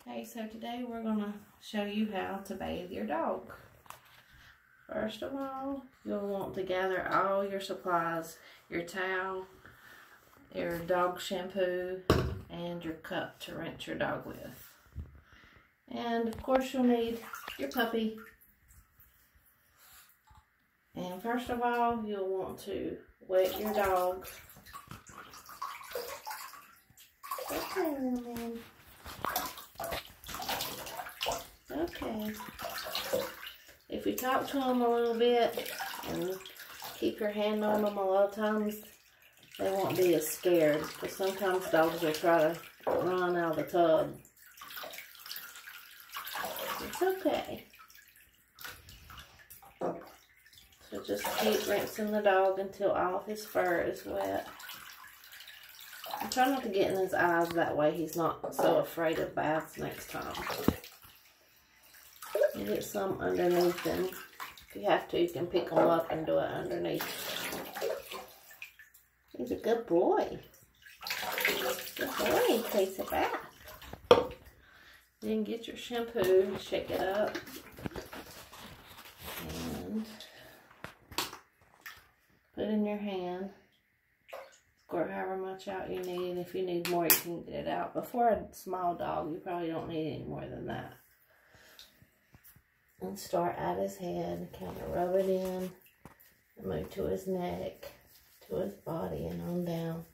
Okay, so today we're going to show you how to bathe your dog. First of all, you'll want to gather all your supplies, your towel, your dog shampoo, and your cup to rinse your dog with. And of course you'll need your puppy. And first of all, you'll want to wet your dog. Okay. If you talk to them a little bit and keep your hand on them, a lot of times they won't be as scared, because sometimes dogs will try to run out of the tub. It's okay. So just keep rinsing the dog until all of his fur is wet. And try not to get in his eyes, that way he's not so afraid of baths next time. You get some underneath them. If you have to, you can pick them up and do it underneath. He's a good boy. Good boy, he takes a bath. Then get your shampoo, shake it up, and put it in your hand. Squirt however much out you need. If you need more, you can get it out. But for a small dog, you probably don't need any more than that. And start at his head, kind of rub it in, and move to his neck, to his body, and on down.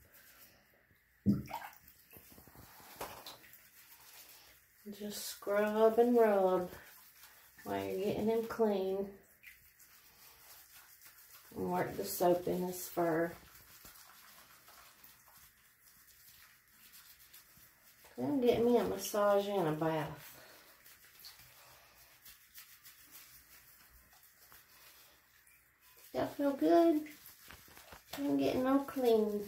Just scrub and rub while you're getting him clean. And work the soap in his fur. Then get me a massage and a bath. That feel good? I'm getting all clean.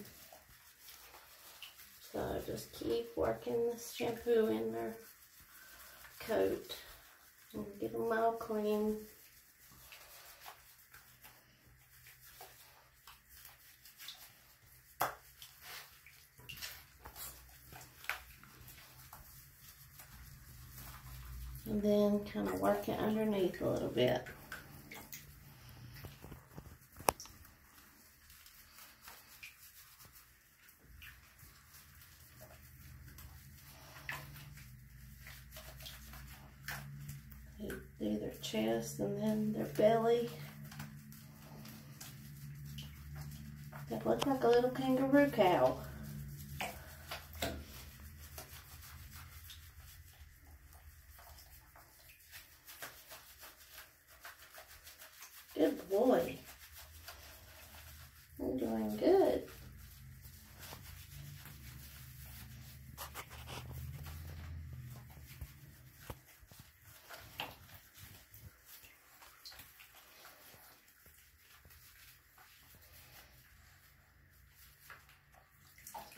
So just keep working this shampoo in their coat and get them all clean. And then kind of work it underneath a little bit. Do their chest and then their belly. That looks like a little kangaroo cow. Good boy. You're doing good.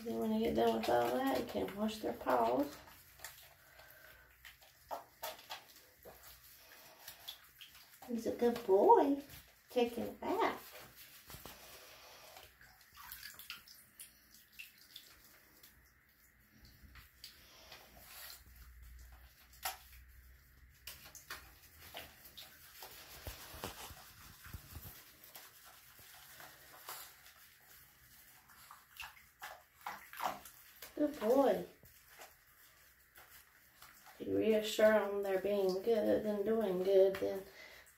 Then when you get done with all that, you can wash their paws. He's a good boy, taking a bath. Good boy. If you reassure them they're being good and doing good, then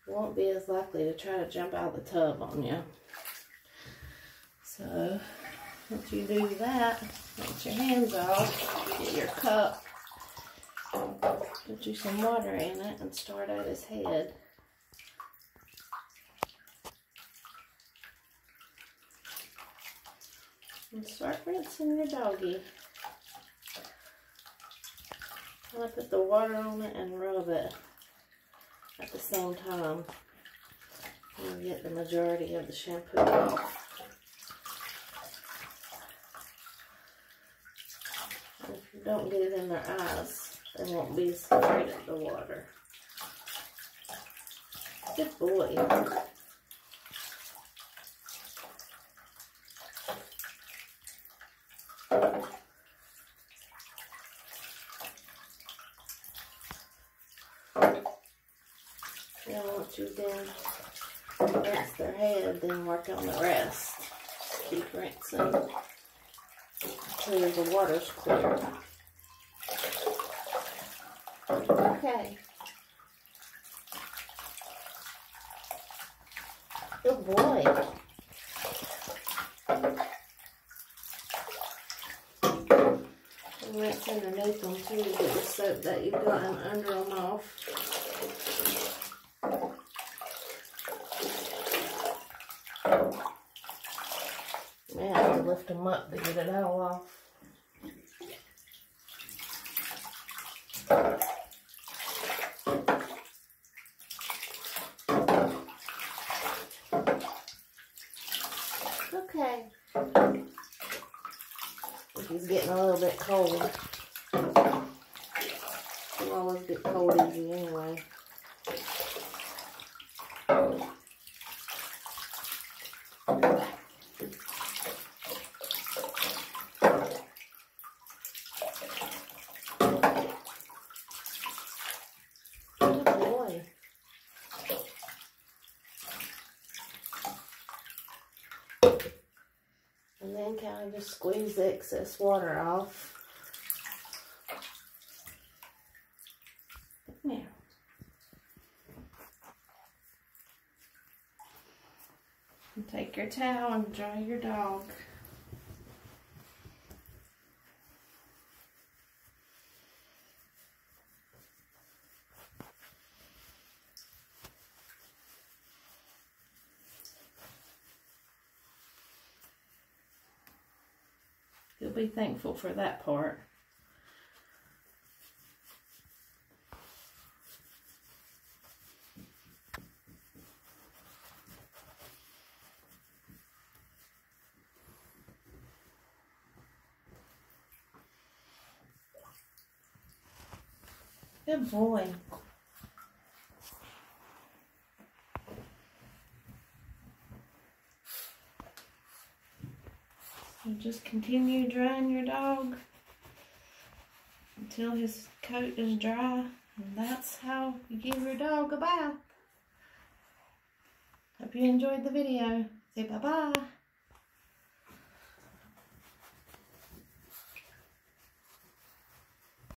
you won't be as likely to try to jump out of the tub on you. So, once you do that, get your hands off, get your cup, put you some water in it, and start at his head. And start rinsing your doggy. I'm going to put the water on it and rub it at the same time. And get the majority of the shampoo off. And if you don't get it in their eyes, they won't be as afraid of the water. Good boy. once you've done rinsed their head, then work on the rest. Keep rinsing until the water's clear. Okay. Good boy. Rinse underneath them too to get the soap that you've gotten under them off. You may have to lift them up to get it all off. Okay. He's getting a little bit cold. He'll always get cold easy anyway. Good boy. And then kind of just squeeze the excess water off. Now, and take your towel and dry your dog. You'll be thankful for that part. Good boy. So just continue drying your dog until his coat is dry, and that's how you give your dog a bath. Hope you enjoyed the video. Say bye-bye.